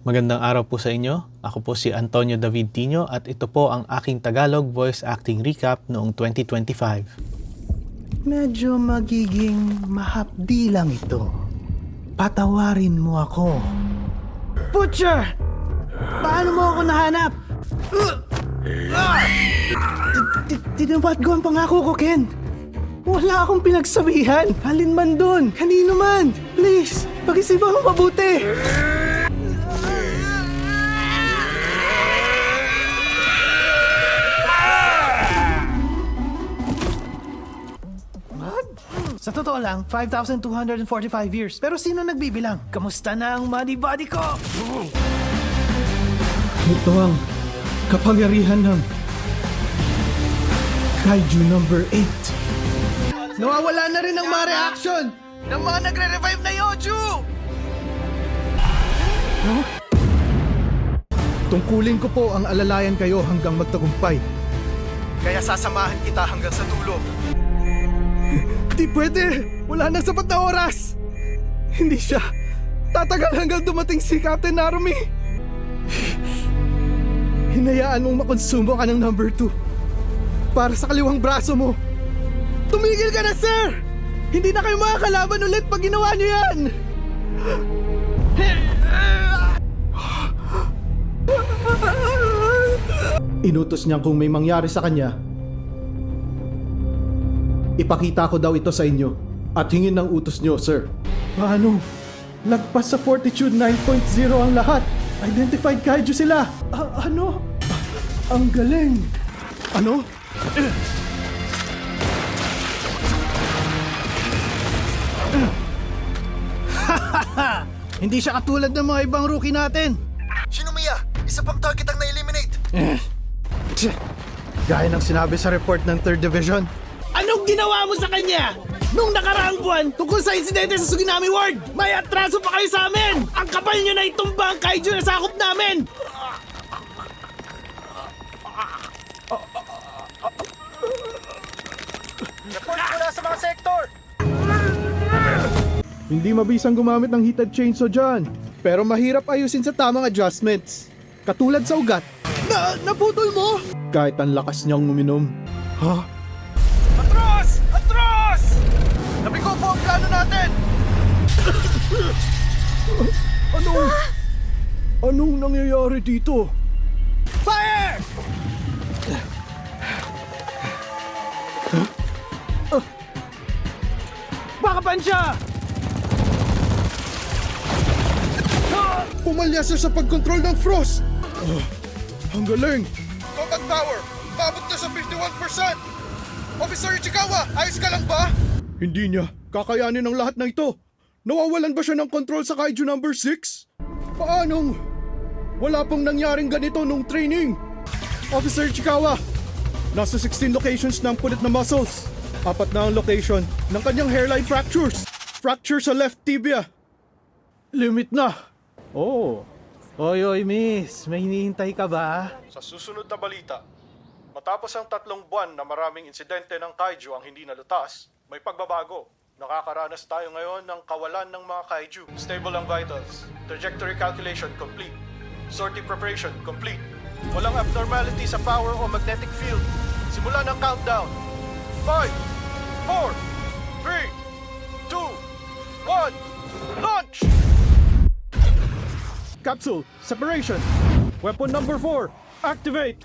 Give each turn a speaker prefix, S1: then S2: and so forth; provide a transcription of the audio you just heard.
S1: Magandang araw po sa inyo. Ako po si Antonio David Tino at ito po ang aking Tagalog voice acting recap noong 2025.
S2: Medyo magiging mahapdi lang ito. Patawarin mo ako. Butcher! Paano mo ako nahanap? Tinawad ko ang pangako ko, Ken. Wala akong pinagsabihan. Halin man doon, kanino man. Please, pag-isipan mo mabuti. Sa totoo lang, 5,245 years. Pero sino nagbibilang? Kamusta na ang money body ko? Ito ang kapangyarihan ng Kaiju number 8. Nawawala na rin ang mga reaction ng mga nagre-revive na Yoju! Huh? Tungkulin ko po ang alalayan kayo hanggang magtagumpay. Kaya sasamahan kita hanggang sa dulo. Di pwede! Wala nang sapat na oras! Hindi siya tatagal hanggang dumating si Captain Narumi! Hinayaan mong makonsumo ka ng number 2 para sa kaliwang braso mo. Tumigil ka na, sir! Hindi na kayo makakalaban ulit pag ginawa niyo yan! Inutos niyang kung may mangyari sa kanya, ipakita ko daw ito sa inyo at hingin ng utos niyo, sir. Paano? Lagpas sa Fortitude 9.0 ang lahat. Identified kaiju sila. Ano? Ang galing. Ano? Hindi siya katulad ng mga ibang rookie natin.
S3: Shinomiya, isa pang target ang na-eliminate.
S2: Gaya ng sinabi sa report ng 3rd Division. Anong ginawa mo sa kanya? Nung nakaraang buwan, tungkol sa insidente sa Suginami Ward, may atraso pa kayo sa amin! Ang kapal nyo na itumba ang kaiju na sakop namin!
S3: Report mula sa mga sektor!
S2: Hindi mabisang gumamit ng heated chainsaw dyan. Pero mahirap ayusin sa tamang adjustments. Katulad sa ugat. Naputol mo? Kahit ang lakas niyang uminom. Ha?
S3: Atros! Atros! Sabi ko po ang plano natin!
S2: Anong nangyayari dito?
S3: Fire!
S2: Baka pa siya! Pumalya siya sa pagkontrol ng frost! Ang galing!
S3: Combat power! Paabot na sa 51%! Officer Ichikawa, ayos ka lang ba?
S2: Hindi niya kakayanin ang lahat na ito. Nawawalan ba siya ng control sa Kaiju number 6? Paanong? Wala pong nangyaring ganito nung training. Officer Ichikawa, nasa 16 locations ng punit na muscles. 4 na ang location ng kanyang hairline fractures. Fracture sa left tibia. Limit na. Oh. Oy, miss. May hinihintay ka ba?
S4: Sa susunod na balita, matapos ang 3 buwan na maraming insidente ng kaiju ang hindi nalutas, may pagbabago. Nakakaranas tayo ngayon ng kawalan ng mga kaiju. Stable ang vitals. Trajectory calculation complete. Sortie preparation complete. Walang abnormality sa power o magnetic field. Simula ng countdown. 5, 4, 3, 2, 1, launch!
S2: Capsule, separation. Weapon number 4, activate.